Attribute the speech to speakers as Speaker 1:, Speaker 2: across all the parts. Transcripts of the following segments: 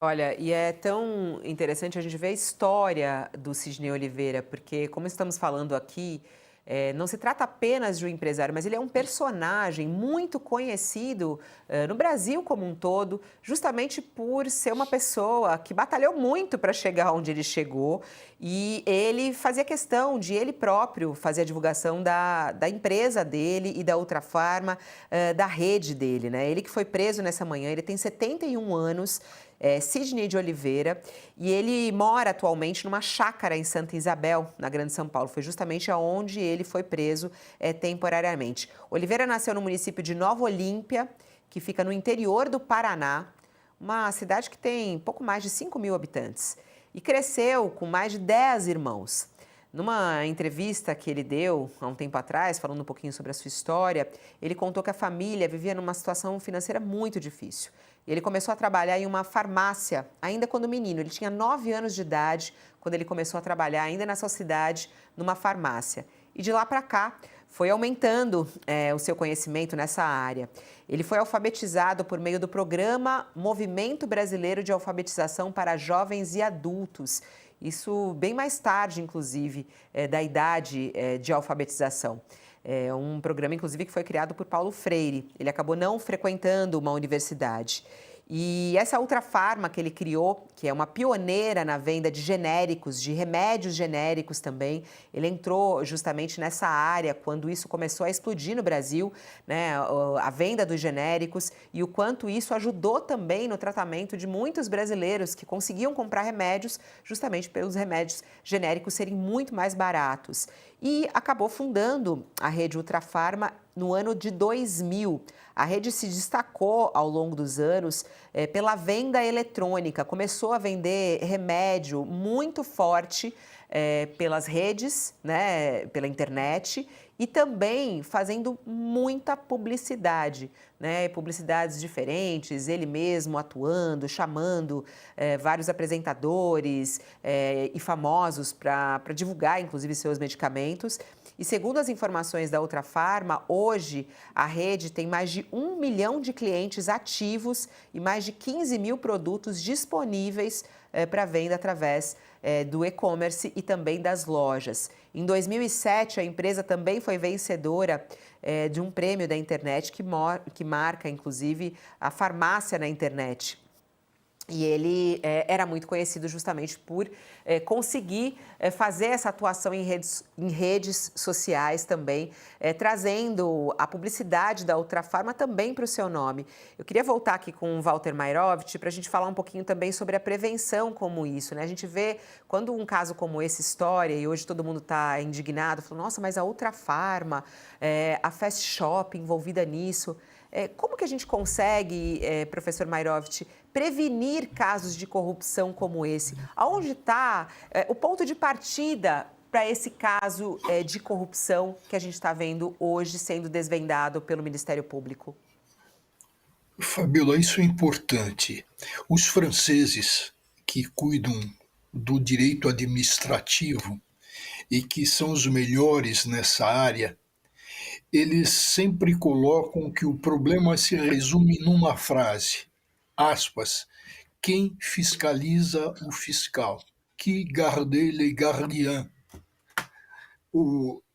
Speaker 1: Olha, e é tão interessante a gente ver a história do Sidney Oliveira, porque, como estamos falando aqui, não se trata apenas de um empresário, mas ele é um personagem muito conhecido, no Brasil como um todo, justamente por ser uma pessoa que batalhou muito para chegar onde ele chegou. E ele fazia questão de ele próprio fazer a divulgação da empresa dele e da Ultrafarma, da rede dele, né? Ele que foi preso nessa manhã, ele tem 71 anos. Sidney de Oliveira, e ele mora atualmente numa chácara em Santa Isabel, na Grande São Paulo. Foi justamente aonde ele foi preso temporariamente. Oliveira nasceu no município de Nova Olímpia, que fica no interior do Paraná, uma cidade que tem pouco mais de 5.000 habitantes, e cresceu com mais de 10 irmãos. Numa entrevista que ele deu há um tempo atrás, falando um pouquinho sobre a sua história, ele contou que a família vivia numa situação financeira muito difícil. Ele começou a trabalhar em uma farmácia ainda quando menino. Ele tinha 9 anos de idade quando ele começou a trabalhar ainda na sua cidade, numa farmácia. E de lá para cá foi aumentando o seu conhecimento nessa área. Ele foi alfabetizado por meio do programa Movimento Brasileiro de Alfabetização para Jovens e Adultos. Isso bem mais tarde, inclusive, da idade de alfabetização. É um programa, inclusive, que foi criado por Paulo Freire. Ele acabou não frequentando uma universidade. E essa Ultrafarma que ele criou, que é uma pioneira na venda de genéricos, de remédios genéricos também, ele entrou justamente nessa área quando isso começou a explodir no Brasil, né, a venda dos genéricos e o quanto isso ajudou também no tratamento de muitos brasileiros que conseguiam comprar remédios justamente pelos remédios genéricos serem muito mais baratos. E acabou fundando a rede Ultrafarma no ano de 2000. A rede se destacou ao longo dos anos pela venda eletrônica. Começou a vender remédio muito forte pelas redes, né, pela internet e também fazendo muita publicidade, né, publicidades diferentes, ele mesmo atuando, chamando vários apresentadores e famosos para divulgar, inclusive, seus medicamentos. E segundo as informações da Ultrafarma, hoje a rede tem mais de 1 milhão de clientes ativos e mais de 15 mil produtos disponíveis para venda através do e-commerce e também das lojas. Em 2007, a empresa também foi vencedora de um prêmio da internet que marca, inclusive, a farmácia na internet. E ele era muito conhecido justamente por conseguir fazer essa atuação em redes sociais também, trazendo a publicidade da Ultrafarma também para o seu nome. Eu queria voltar aqui com o Walter Mairovich para a gente falar um pouquinho também sobre a prevenção como isso, né? A gente vê quando um caso como esse estoura, e hoje todo mundo está indignado, falando, nossa, mas a Ultrafarma, a Fast Shop envolvida nisso. Como que a gente consegue, professor Mairovich, prevenir casos de corrupção como esse? Aonde está o ponto de partida para esse caso de corrupção que a gente está vendo hoje sendo desvendado pelo Ministério Público?
Speaker 2: Fabiola, isso é importante. Os franceses que cuidam do direito administrativo e que são os melhores nessa área, eles sempre colocam que o problema se resume numa frase, aspas, quem fiscaliza o fiscal? Qui garde le gardien?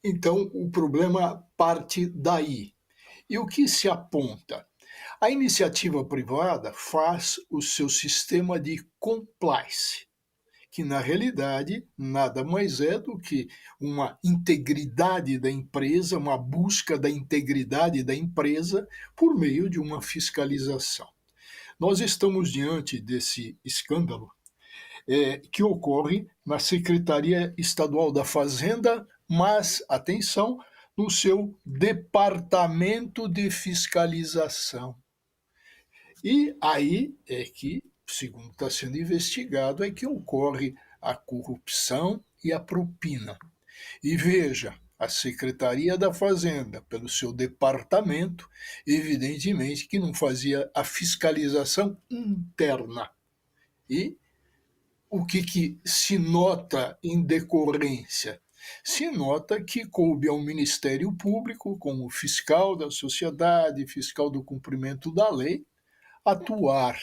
Speaker 2: Então, o problema parte daí. E o que se aponta? A iniciativa privada faz o seu sistema de compliance, que na realidade nada mais é do que uma integridade da empresa, uma busca da integridade da empresa por meio de uma fiscalização. Nós estamos diante desse escândalo que ocorre na Secretaria Estadual da Fazenda, mas, atenção, no seu Departamento de Fiscalização. E aí é que, segundo está sendo investigado, é que ocorre a corrupção e a propina. E veja, a Secretaria da Fazenda, pelo seu departamento, evidentemente que não fazia a fiscalização interna. E que se nota em decorrência? Se nota que coube ao Ministério Público, como fiscal da sociedade, fiscal do cumprimento da lei, atuar.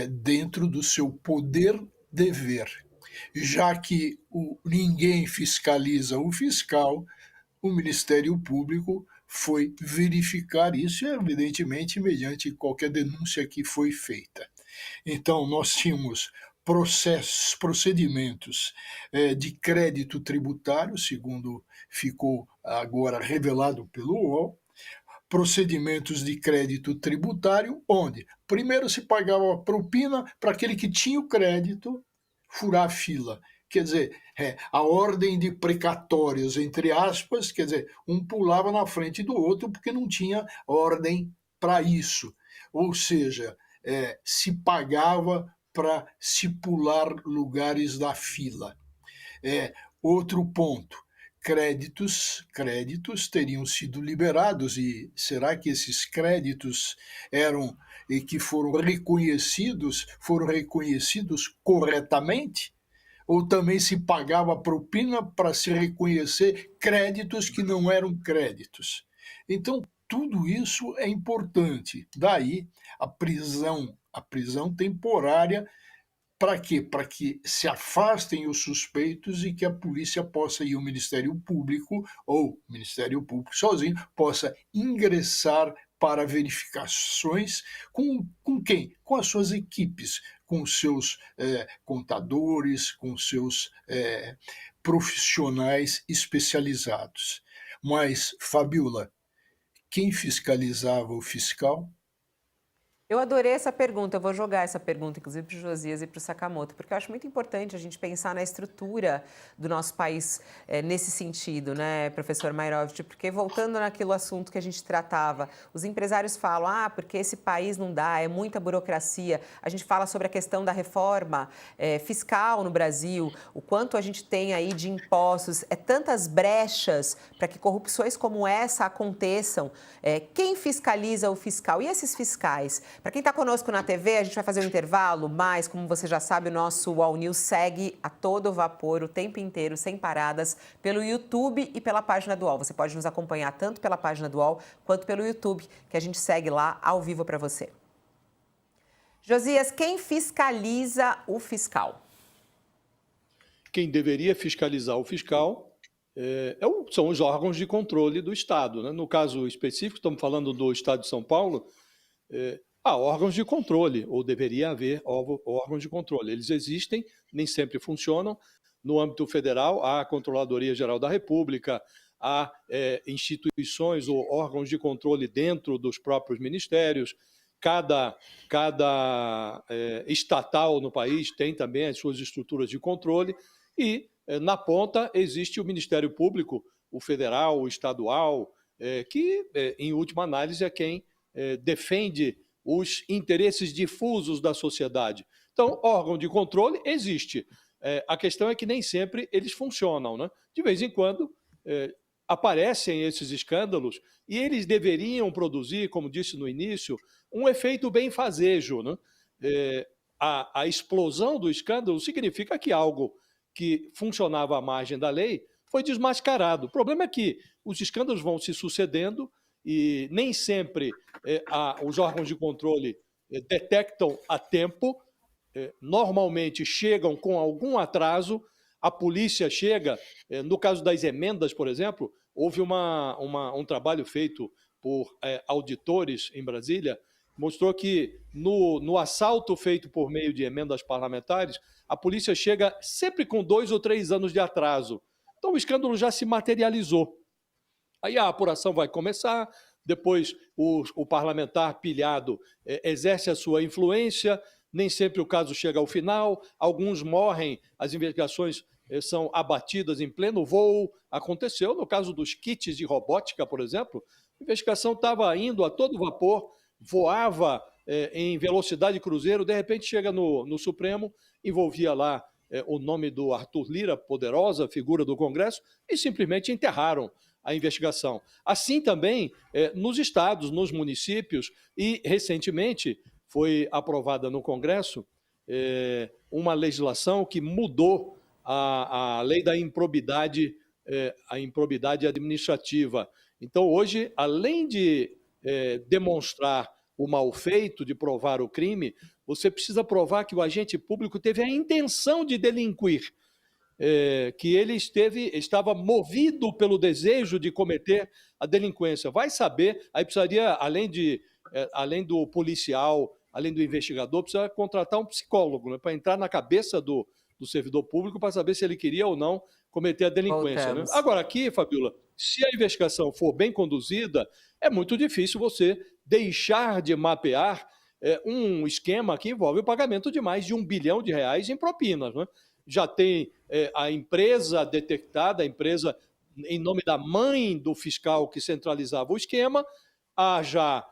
Speaker 2: dentro do seu poder-dever. Já que ninguém fiscaliza o fiscal, o Ministério Público foi verificar isso, evidentemente, mediante qualquer denúncia que foi feita. Então, nós tínhamos procedimentos de crédito tributário, segundo ficou agora revelado pelo UOL, procedimentos de crédito tributário, onde primeiro se pagava propina para aquele que tinha o crédito furar a fila. Quer dizer, a ordem de precatórios, entre aspas, quer dizer, um pulava na frente do outro porque não tinha ordem para isso. Ou seja, se pagava para se pular lugares da fila. Outro ponto, créditos teriam sido liberados e será que esses créditos eram e que foram reconhecidos corretamente? Ou também se pagava propina para se reconhecer créditos que não eram créditos? Então, tudo isso é importante. Daí a prisão temporária para quê? Para que se afastem os suspeitos e que a polícia possa ir ao Ministério Público, ou o Ministério Público sozinho, possa ingressar para verificações com quem? Com as suas equipes, com os seus contadores, com os seus profissionais especializados. Mas, Fabiola, quem fiscalizava o fiscal?
Speaker 1: Eu adorei essa pergunta, eu vou jogar essa pergunta, inclusive, para o Josias e para o Sakamoto, porque eu acho muito importante a gente pensar na estrutura do nosso país nesse sentido, né, professor Mairovich? Porque, voltando naquele assunto que a gente tratava, os empresários falam, porque esse país não dá, é muita burocracia. A gente fala sobre a questão da reforma fiscal no Brasil, o quanto a gente tem aí de impostos, tantas brechas para que corrupções como essa aconteçam. Quem fiscaliza o fiscal? E esses fiscais? Para quem está conosco na TV, a gente vai fazer um intervalo, mas, como você já sabe, o nosso UOL News segue a todo vapor, o tempo inteiro, sem paradas, pelo YouTube e pela página do UOL. Você pode nos acompanhar tanto pela página do UOL quanto pelo YouTube, que a gente segue lá ao vivo para você. Josias, quem fiscaliza o fiscal?
Speaker 3: Quem deveria fiscalizar o fiscal são os órgãos de controle do Estado, né? No caso específico, estamos falando do Estado de São Paulo, há órgãos de controle, ou deveria haver órgãos de controle. Eles existem, nem sempre funcionam. No âmbito federal, há a Controladoria Geral da República, há instituições ou órgãos de controle dentro dos próprios ministérios. Cada estatal no país tem também as suas estruturas de controle e, na ponta, existe o Ministério Público, o federal, o estadual, que, em última análise, é quem defende os interesses difusos da sociedade. Então, órgão de controle existe. A questão é que nem sempre eles funcionam, né? De vez em quando aparecem esses escândalos e eles deveriam produzir, como disse no início, um efeito benfazejo, né? A explosão do escândalo significa que algo que funcionava à margem da lei foi desmascarado. O problema é que os escândalos vão se sucedendo e nem sempre os órgãos de controle detectam a tempo, normalmente chegam com algum atraso, a polícia chega, no caso das emendas, por exemplo, houve um trabalho feito por auditores em Brasília, mostrou que no assalto feito por meio de emendas parlamentares, a polícia chega sempre com 2 ou 3 anos de atraso. Então o escândalo já se materializou. Aí a apuração vai começar, depois o parlamentar pilhado exerce a sua influência, nem sempre o caso chega ao final, alguns morrem, as investigações são abatidas em pleno voo. Aconteceu no caso dos kits de robótica, por exemplo, a investigação estava indo a todo vapor, voava em velocidade cruzeiro, de repente chega no Supremo, envolvia lá o nome do Arthur Lira, poderosa figura do Congresso, e simplesmente enterraram a investigação. Assim também nos estados, nos municípios, e recentemente foi aprovada no Congresso uma legislação que mudou a lei da improbidade, a improbidade administrativa. Então, hoje, além de demonstrar o mal feito, de provar o crime, você precisa provar que o agente público teve a intenção de delinquir, que ele estava movido pelo desejo de cometer a delinquência. Vai saber, aí precisaria, além do policial, além do investigador, precisa contratar um psicólogo, né, para entrar na cabeça do servidor público para saber se ele queria ou não cometer a delinquência. Né?
Speaker 1: Voltamos.
Speaker 3: Agora, aqui, Fabiola, se a investigação for bem conduzida, é muito difícil você deixar de mapear um esquema que envolve o pagamento de mais de R$ 1 bilhão em propinas. Né? Já tem a empresa detectada, a empresa em nome da mãe do fiscal que centralizava o esquema, há já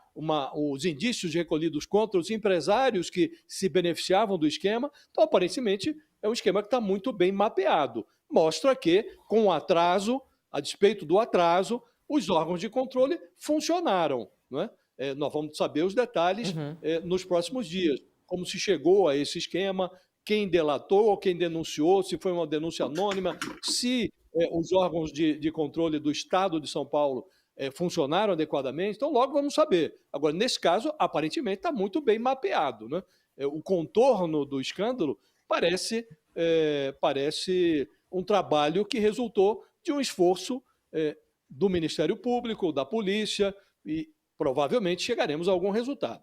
Speaker 3: os indícios recolhidos contra os empresários que se beneficiavam do esquema. Então, aparentemente, é um esquema que está muito bem mapeado. Mostra que, com atraso, a despeito do atraso, os órgãos de controle funcionaram. Não é? Nós vamos saber os detalhes nos próximos dias. Como se chegou a esse esquema, quem delatou, quem denunciou, se foi uma denúncia anônima, se os órgãos de controle do Estado de São Paulo funcionaram adequadamente. Então, logo vamos saber. Agora, nesse caso, aparentemente está muito bem mapeado. Né? O contorno do escândalo parece um trabalho que resultou de um esforço do Ministério Público, da polícia, e provavelmente chegaremos a algum resultado.